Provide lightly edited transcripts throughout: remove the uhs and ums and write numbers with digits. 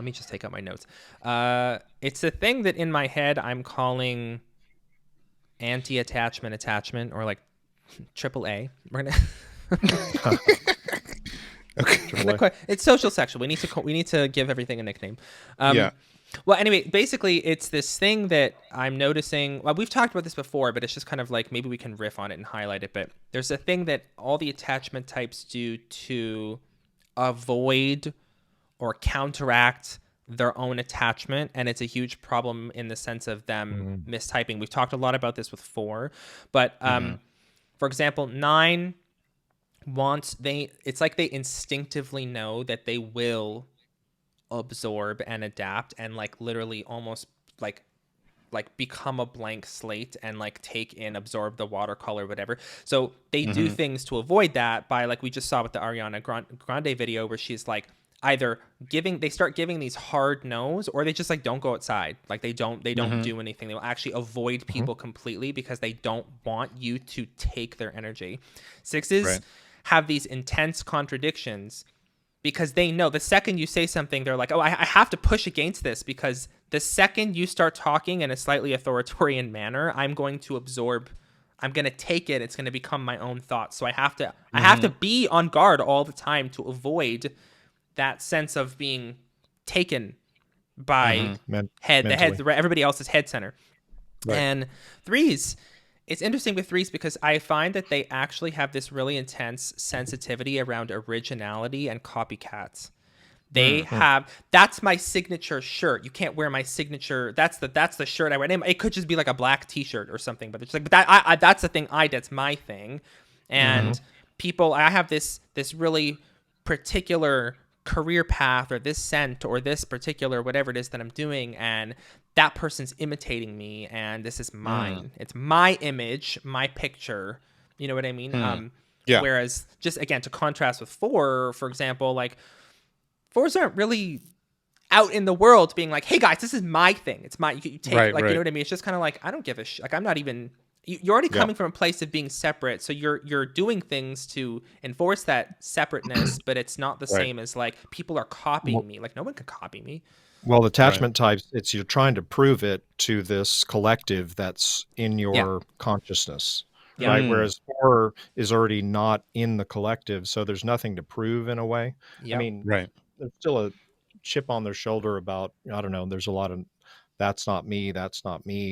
me just take out my notes. It's a thing that in my head I'm calling anti-attachment attachment, or like triple A. We're gonna. Okay. It's social sexual. We need to give everything a nickname. Yeah. Well, anyway, basically, it's this thing that I'm noticing. Well, we've talked about this before, but it's just kind of like maybe we can riff on it and highlight it. But there's a thing that all the attachment types do to avoid or counteract their own attachment, and it's a huge problem in the sense of them mistyping. We've talked a lot about this with 4, but for example, 9 it's like they instinctively know that they will absorb and adapt and like literally almost like become a blank slate and like take in, absorb the watercolor, whatever. So they do things to avoid that by, like we just saw with the Ariana Grande video, where she's like either they start giving these hard no's, or they just like don't go outside. Like they don't do anything. They will actually avoid people completely because they don't want you to take their energy. 6s have these intense contradictions because they know the second you say something, they're like, oh, I have to push against this, because the second you start talking in a slightly authoritarian manner, I'm going to absorb, I'm going to take it. It's going to become my own thoughts. So I have to be on guard all the time to avoid that sense of being taken by everybody else's head center. Right. And 3s, it's interesting with 3s because I find that they actually have this really intense sensitivity around originality and copycats. They have, that's my signature shirt. You can't wear my signature. That's the shirt I wear. It could just be like a black T-shirt or something, but it's like, but that's the thing. That's my thing. And people, I have this really particular career path, or this scent, or this particular whatever it is that I'm doing, and that person's imitating me, and this is mine. It's my image, my picture. You know what I mean? Yeah. Whereas, just again to contrast with 4, for example, like 4s aren't really out in the world being like, "Hey guys, this is my thing. It's my you take you know what I mean." It's just kind of like, I don't give a shit. Like I'm not even. You're already coming from a place of being separate, so you're doing things to enforce that separateness, but it's not the same as like people are copying me. Like no one can copy me. Well, attachment types, it's you're trying to prove it to this collective that's in your consciousness, right? Whereas 4 is already not in the collective, so there's nothing to prove in a way. I mean, there's still a chip on their shoulder about, I don't know, there's a lot of that's not me,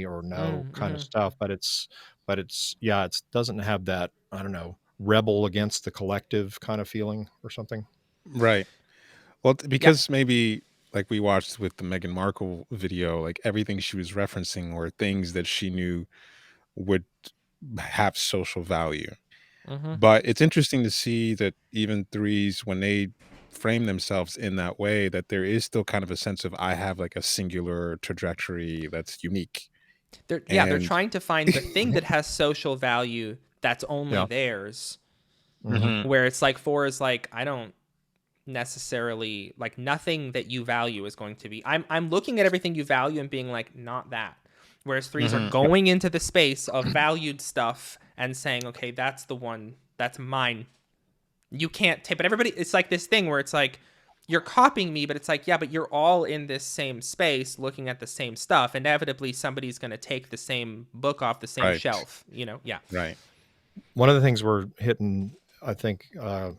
or no kind of stuff, but it's it doesn't have that, I don't know, rebel against the collective kind of feeling or something. Right. Well, because maybe like we watched with the Meghan Markle video, like everything she was referencing were things that she knew would have social value. But it's interesting to see that even 3s, when they frame themselves in that way, that there is still kind of a sense of, I have like a singular trajectory that's unique. They're trying to find the thing that has social value that's only theirs. Where it's like 4 is like, I don't necessarily, like nothing that you value is going to be, I'm looking at everything you value and being like, not that. Whereas 3s are going into the space of valued stuff and saying, okay, that's the one, that's mine. You can't take, but everybody, it's like this thing where it's like, you're copying me, but it's like, yeah, but you're all in this same space looking at the same stuff. Inevitably, somebody's going to take the same book off the same shelf, you know? Yeah. Right. One of the things we're hitting, I think, a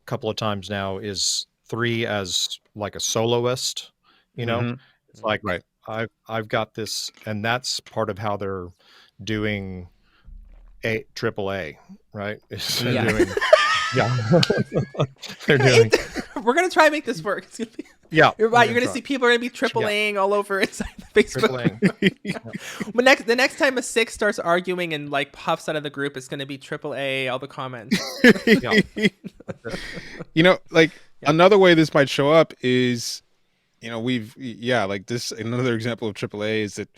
couple of times now is 3 as like a soloist, you know? It's like, I've got this, and that's part of how they're doing AAA, right? They're doing, they're doing. We're gonna try and make this work. It's gonna be, you're right. You're gonna see people are gonna be AAAing all over inside the Facebook. But the next time a 6 starts arguing and like puffs out of the group, it's gonna be AAA. All the comments. You know, like another way this might show up is, you know, like this. Another example of AAA is that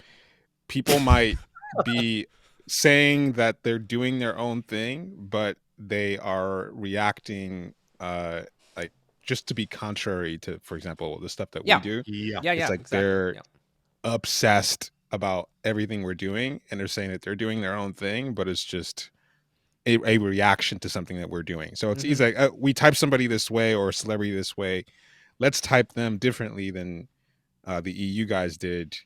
people might be saying that they're doing their own thing, but they are reacting like just to be contrary to, for example, the stuff that we do. It's like they're obsessed about everything we're doing, and they're saying that they're doing their own thing, but it's just a reaction to something that we're doing. So it's like we type somebody this way or a celebrity this way, let's type them differently than the EU guys did,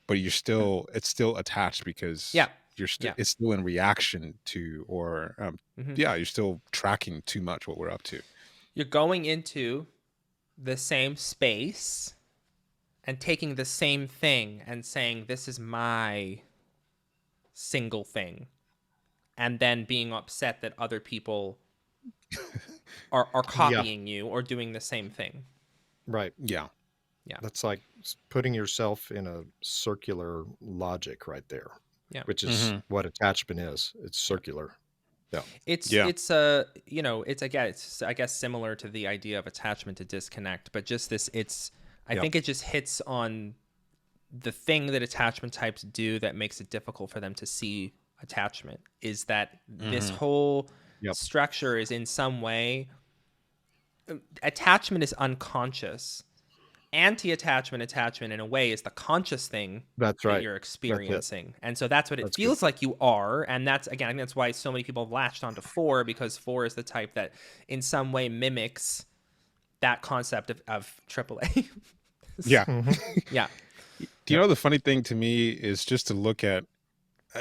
but it's still attached because Yeah. it's still in reaction to, or you're still tracking too much what we're up to. You're going into the same space and taking the same thing and saying, this is my single thing, and then being upset that other people are copying you or doing the same thing. Right. Yeah. That's like putting yourself in a circular logic right there. Yeah. Which is what attachment is. It's circular. Yeah. It's you know, it's I guess similar to the idea of attachment to disconnect, but just this, I think it just hits on the thing that attachment types do that makes it difficult for them to see attachment, is that this whole structure is in some way, attachment is unconscious. Anti-attachment, attachment in a way is the conscious thing that's right. that you're experiencing. And so that's what it feels like you are. And that's, again, I think that's why so many people have latched onto 4, because 4 is the type that in some way mimics that concept of AAA. Yeah. Yeah. Do you know, the funny thing to me is just to look at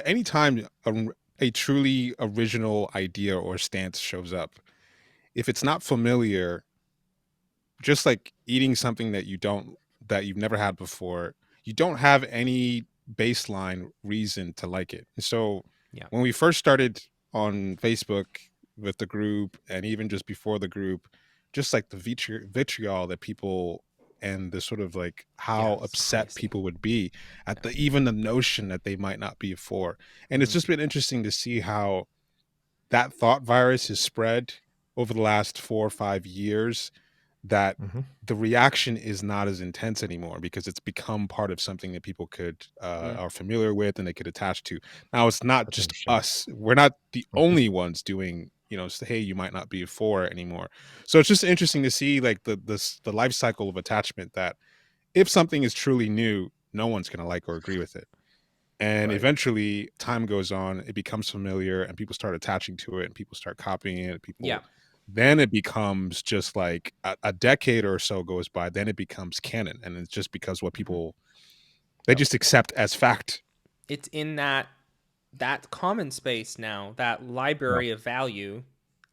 anytime a truly original idea or stance shows up, if it's not familiar, just like eating something that you've never had before, you don't have any baseline reason to like it. And so when we first started on Facebook with the group, and even just before the group, just like the vitriol that people, and the sort of like how upset people would be at even the notion that they might not be a 4. And it's just been interesting to see how that thought virus has spread over the last 4 or 5 years, that the reaction is not as intense anymore, because it's become part of something that people are familiar with and they could attach to. Now it's not just us. We're not the only ones doing, say, hey, you might not be a 4 anymore. So it's just interesting to see like the life cycle of attachment, that if something is truly new, no one's going to like or agree with it. And eventually time goes on, it becomes familiar, and people start attaching to it, and people start copying it. Then it becomes just like a decade or so goes by, then it becomes canon, and it's just because what people, they just accept as fact. It's in that common space now, that library of value.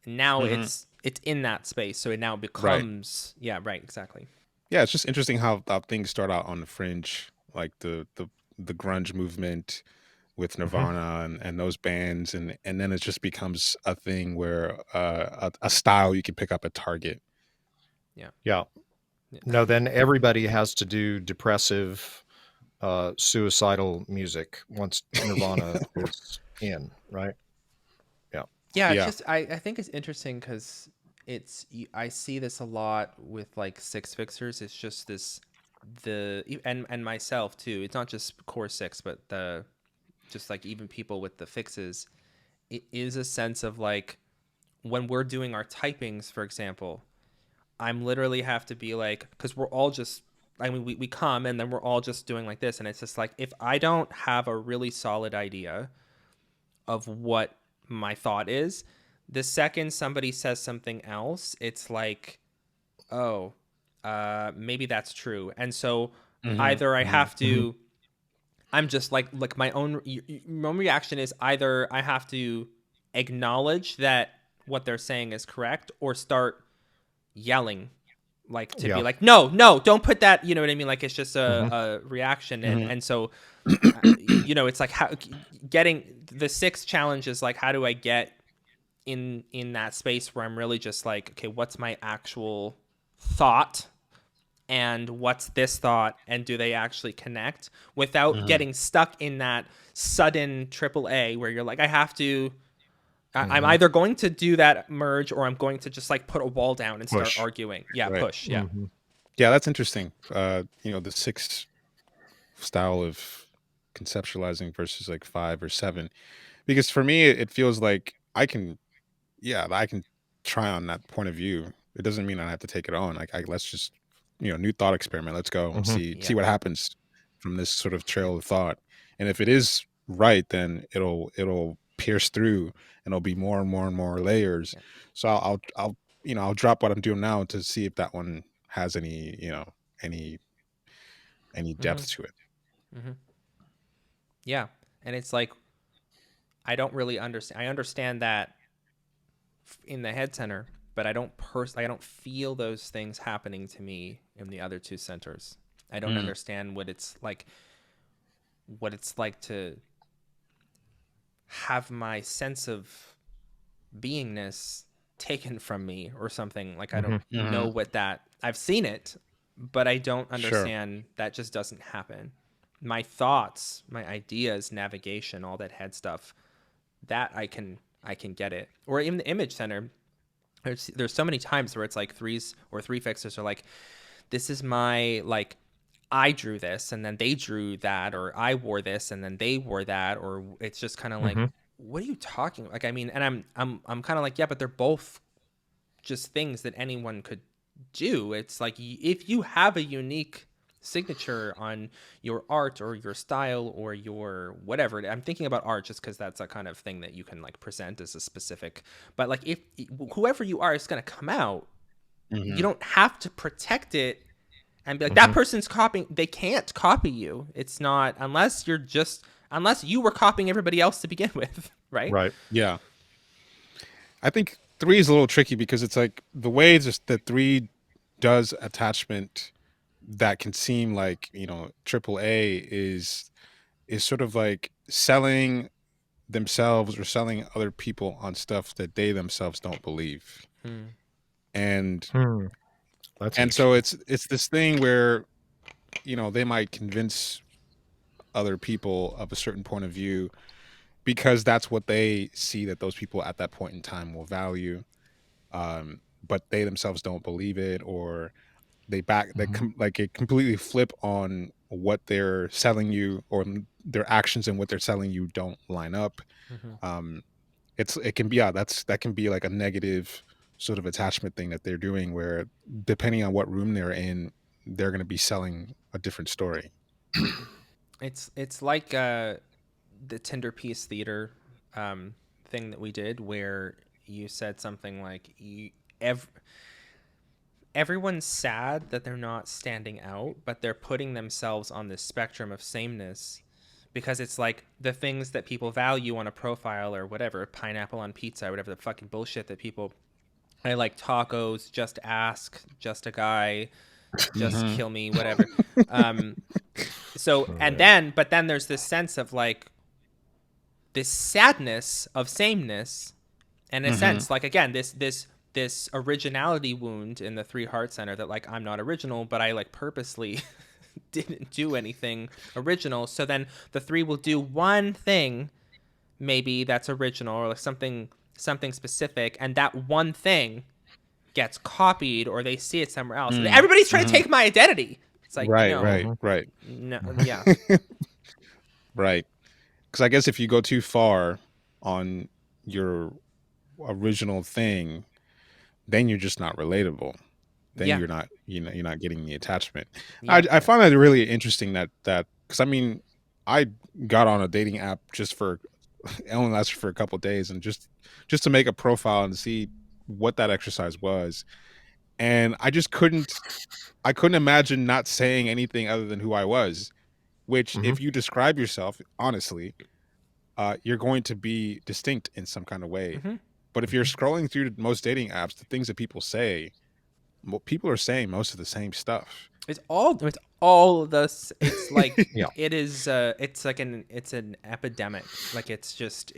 Now it's in that space, so it now becomes exactly. Yeah, it's just interesting how things start out on the fringe, like the grunge movement with Nirvana and those bands, and then it just becomes a thing where a style you can pick up at Target. No, then everybody has to do depressive, suicidal music once Nirvana is in, right? It's just, I think it's interesting because I see this a lot with like six fixers. It's just this, and myself too. It's not just core 6, but just like even people with the fixes, it is a sense of like, when we're doing our typings, for example, I'm literally have to be like, because we're all just, I mean, we come and then we're all just doing like this. And it's just like, if I don't have a really solid idea of what my thought is, the second somebody says something else, it's like, oh, maybe that's true. And so either I have to, I'm just like my own reaction is either I have to acknowledge that what they're saying is correct, or start yelling, like to be like, no, don't put that, you know what I mean? Like, it's just a reaction. And so, it's like, how getting the 6 challenge is like, how do I get in that space where I'm really just like, okay, what's my actual thought? And what's this thought, and do they actually connect, without getting stuck in that sudden AAA where you're like, I have to, I'm either going to do that merge, or I'm going to just like put a wall down and start arguing. Push. Yeah, that's interesting. The 6 style of conceptualizing versus like 5 or 7, because for me it feels like I can try on that point of view. It doesn't mean I have to take it on. Like, let's just, new thought experiment. Let's go and see what happens from this sort of trail of thought. And if it is right, then it'll pierce through, and it'll be more and more and more layers. So I'll drop what I'm doing now to see if that one has any any depth to it. Yeah. And it's like, I don't really understand. I understand that in the head center, but I don't feel those things happening to me in the other two centers. I don't understand what it's like to have my sense of beingness taken from me or something. Like, I don't know what that, I've seen it, but I don't understand. That just doesn't happen. My thoughts, my ideas, navigation, all that head stuff, that I can get it. Or in the image center, there's so many times where it's like threes or three fixers are like, this is my, like, I drew this and then they drew that, or I wore this and then they wore that, or it's just kind of like, what are you talking about? Like, I mean, and I'm kind of like, yeah, but they're both just things that anyone could do. It's like, if you have a unique signature on your art or your style or your whatever, I'm thinking about art just because that's a kind of thing that you can like present as a specific, but like, if whoever you are is going to come out, you don't have to protect it and be like, that person's copying. They can't copy you. It's not, unless you were copying everybody else to begin with. Right. Yeah, I think 3 is a little tricky because it's like the way just that 3 does attachment that can seem like, AAA is sort of like selling themselves or selling other people on stuff that they themselves don't believe. And That's so it's this thing where, they might convince other people of a certain point of view because that's what they see that those people at that point in time will value. But they themselves don't believe it, or they like it completely flip on what they're selling you, or their actions and what they're selling you don't line up. It can be, that can be like a negative sort of attachment thing that they're doing, where depending on what room they're in, they're going to be selling a different story. It's like the Tinder Piece Theater thing that we did, where you said something like, everyone's sad that they're not standing out, but they're putting themselves on this spectrum of sameness, because it's like the things that people value on a profile or whatever, pineapple on pizza, whatever the fucking bullshit that people, I like tacos, just ask, just a guy, just kill me, whatever. But then there's this sense of like this sadness of sameness, and in a sense, like, again, this originality wound in the 3 heart center, that like, I'm not original, but I like purposely didn't do anything original. So then the 3 will do one thing maybe that's original, or like something specific, and that one thing gets copied, or they see it somewhere else. And everybody's trying to take my identity. It's like, right. No, yeah. Right. Because I guess if you go too far on your original thing, then you're just not relatable. Then you're not, you're not getting the attachment. I find that really interesting that because I mean, I got on a dating app just for, it only lasted for a couple of days, and just to make a profile and see what that exercise was. And I just couldn't imagine not saying anything other than who I was, which if you describe yourself honestly, you're going to be distinct in some kind of way. But if you're scrolling through most dating apps, the things that people say, people are saying most of the same stuff. It's all this. It's like it is. It's like it's an epidemic. Like, it's just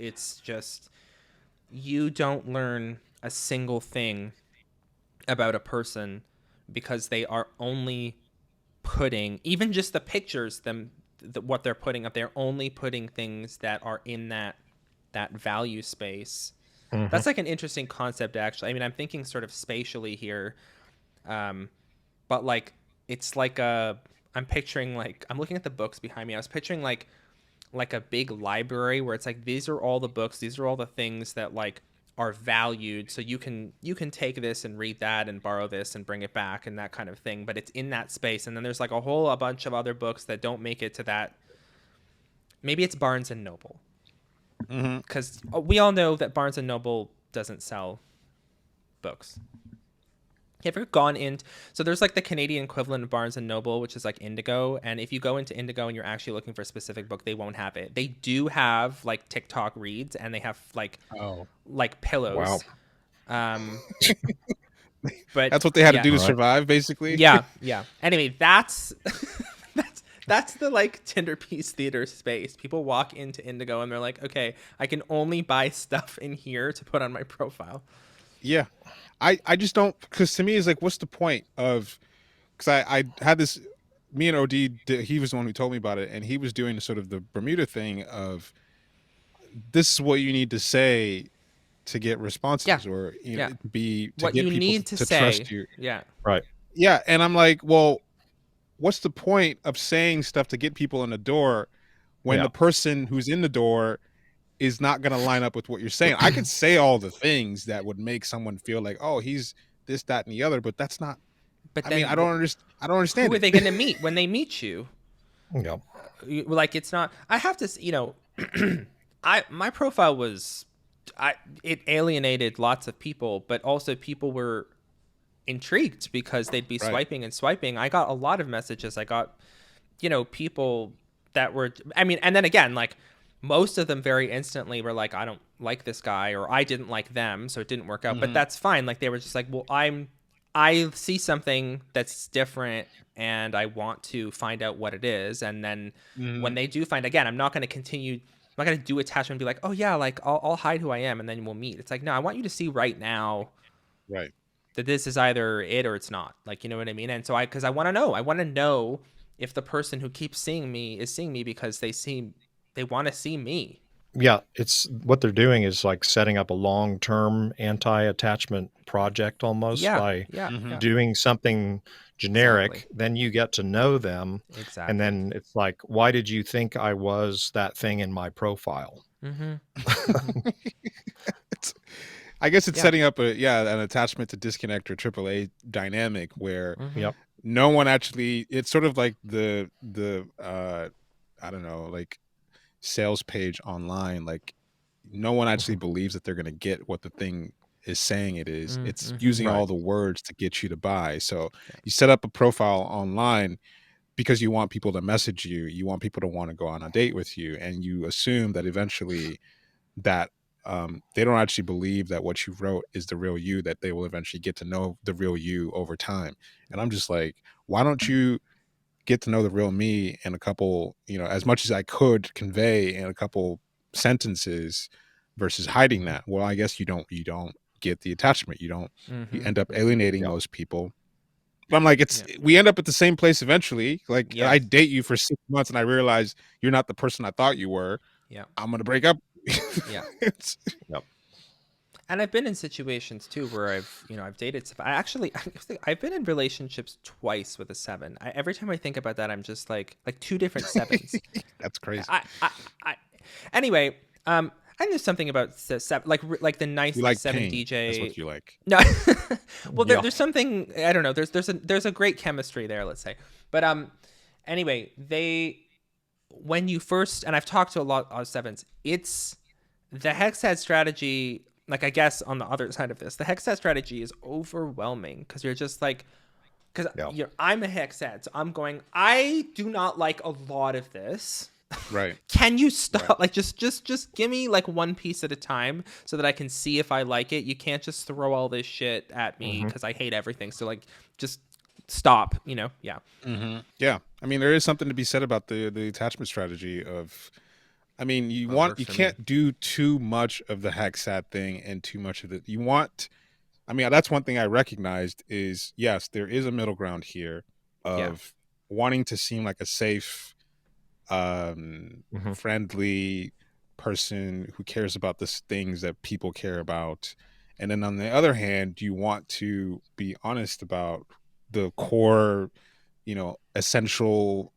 you don't learn a single thing about a person because they are only putting, even just the pictures, what they're putting up, they're only putting things that are in that value space. That's like an interesting concept, actually. I mean, I'm thinking sort of spatially here, but like, it's like I'm picturing, like, I'm looking at the books behind me. I was picturing like a big library where it's like, these are all the books, these are all the things that like are valued, so you can take this and read that and borrow this and bring it back and that kind of thing, but it's in that space. And then there's like a bunch of other books that don't make it to that. Maybe it's Barnes and Noble, because we all know that Barnes and Noble doesn't sell books. You ever gone in? So there's like the Canadian equivalent of Barnes and Noble, which is like Indigo. And if you go into Indigo and you're actually looking for a specific book, they won't have it. They do have like TikTok reads, and they have like Wow. pillows. But That's what they had to yeah, do to Right. survive, basically. yeah. Anyway, that's that's the like Tinder piece theater space. People walk into Indigo and they're like, okay, I can only buy stuff in here to put on my profile. Yeah. I just don't, because to me it's like, what's the point of, because I had this, me and OD, he was the one who told me about it, and he was doing sort of the Bermuda thing of, this is what you need to say to get responses, or Yeah. to What get you people need to to say. trust you. Yeah. Right. Yeah, and I'm like, well, what's the point of saying stuff to get people in the door when Yeah. the person who's in the door is not going to line up with what you're saying? I could say all the things that would make someone feel like, oh, he's this, that, and the other, but that's not. But I mean, then I don't understand. I don't understand who are it. they going to meet when they meet you? Yeah. Like, it's not, I have to, my profile was, it alienated lots of people, but also people were intrigued because they'd be Right. swiping and swiping. I got a lot of messages. I got, people that were, I mean, and then again, like, most of them very instantly were like, I don't like this guy, or I didn't like them, so it didn't work out. But that's fine. Like, they were just like, well, I see something that's different and I want to find out what it is. And then when they do find, again, I'm not going to continue. I'm not going to do attachment and be like, oh yeah, like I'll hide who I am and then we'll meet. It's like, no, I want you to see right now Right. that this is either it or it's not. Like, you know what I mean? And so because I want to know if the person who keeps seeing me is seeing me because they want to see me. Yeah, it's what they're doing is like setting up a long-term anti-attachment project almost by Yeah. doing something generic. Exactly. Then you get to know them, Exactly. and then it's like, why did you think I was that thing in my profile? I guess it's setting up an attachment to disconnect or AAA dynamic where Yep. no one actually, it's sort of like the I don't know, like sales page online. Like, no one actually believes that they're going to get what the thing is saying it is. It's using all the words to get you to buy. So you set up a profile online because you want people to message you, you want people to want to go on a date with you, and you assume that eventually that they don't actually believe that what you wrote is the real you, that they will eventually get to know the real you over time. And I'm just like, why don't you get to know the real me in a couple, as much as I could convey in a couple sentences versus hiding that? Well, I guess you don't get the attachment. You end up alienating most people. But I'm like, we end up at the same place eventually. Like, I date you for 6 months and I realize you're not the person I thought you were. Yeah. I'm going to break up. Yeah. Yep. And I've been in situations too where I've dated. I've been in relationships twice with a 7. Every time I think about that, I'm just like 2 different 7s. That's crazy. Anyway, and there's something about 7, like the nice you like 7 pain. DJ. That's what you like. No, well, there's something, I don't know. There's a great chemistry there, let's say. But anyway, when you first, and I've talked to a lot of 7s, it's the hexad strategy. Like, I guess on the other side of this, the hexad strategy is overwhelming because you're just like, I'm a hexad, so I'm going, I do not like a lot of this. Right. Can you stop? Right. Like, just give me like one piece at a time so that I can see if I like it. You can't just throw all this shit at me because I hate everything. So like, just stop. Yeah. Yeah. I mean, there is something to be said about the attachment strategy of. I mean, you can't do too much of the hexad thing and too much of it. I mean, that's one thing I recognized is, yes, there is a middle ground here of wanting to seem like a safe, friendly person who cares about the things that people care about. And then on the other hand, you want to be honest about the core, essential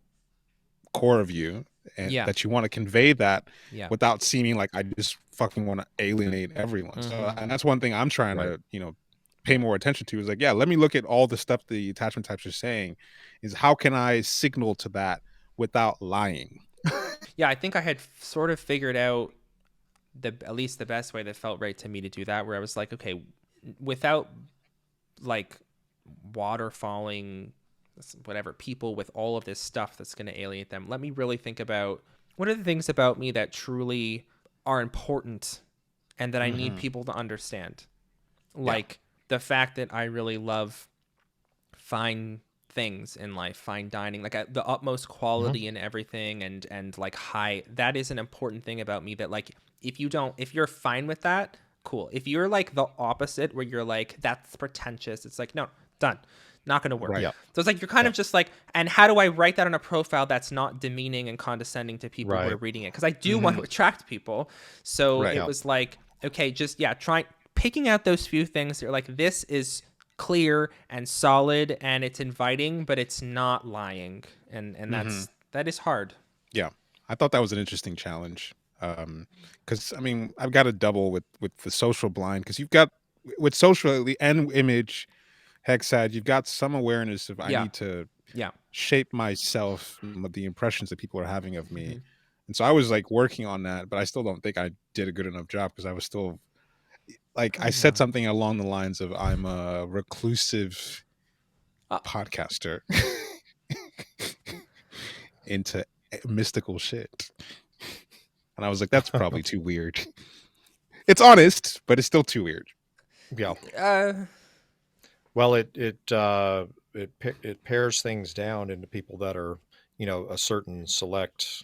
core of you. And that you want to convey that without seeming like I just fucking want to alienate everyone. So, and that's one thing I'm trying to, pay more attention to is like, let me look at all the stuff the attachment types are saying is how can I signal to that without lying? Yeah, I think I had sort of figured out at least the best way that felt right to me to do that, where I was like, okay, without like waterfalling, whatever, people with all of this stuff that's going to alienate them. Let me really think about what are the things about me that truly are important and that I need people to understand. Like the fact that I really love fine things in life, fine dining, like the utmost quality in everything, and like high, that is an important thing about me that like if you're fine with that, cool. If you're like the opposite where you're like that's pretentious, it's like no, done, not gonna work. Right. So it's like you're kind of just like, and how do I write that on a profile that's not demeaning and condescending to people who are reading it, because I do want to attract people. So it was like, okay, just try picking out those few things that are like, this is clear and solid and it's inviting, but it's not lying, and that is hard. Yeah, I thought that was an interesting challenge, because I mean I've got a double with the social blind, because you've got with social and image hexad, you've got some awareness of I need to shape myself with the impressions that people are having of me, and so I was like working on that, but I still don't think I did a good enough job, because I was still like I said something along the lines of I'm a reclusive podcaster into mystical shit, and I was like, that's probably too weird. It's honest, but it's still too weird. Well, it pairs things down into people that are, a certain select,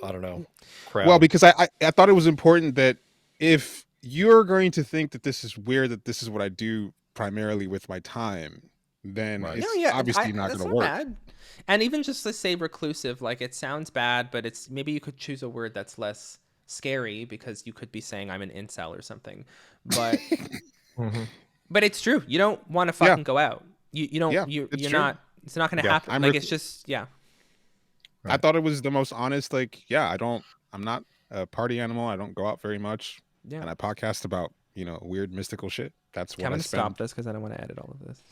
I don't know, crowd. Well, because I thought it was important that if you're going to think that this is weird, that this is what I do primarily with my time, then it's obviously not going to work. Bad. And even just to say reclusive, like it sounds bad, but it's maybe you could choose a word that's less scary, because you could be saying I'm an incel or something. But but it's true. You don't want to fucking go out. You don't. You're not. It's not going to happen. Like it's just I thought it was the most honest. Like I'm not a party animal. I don't go out very much. And I podcast about weird mystical shit. That's what I spend. Stop this because I don't want to edit all of this.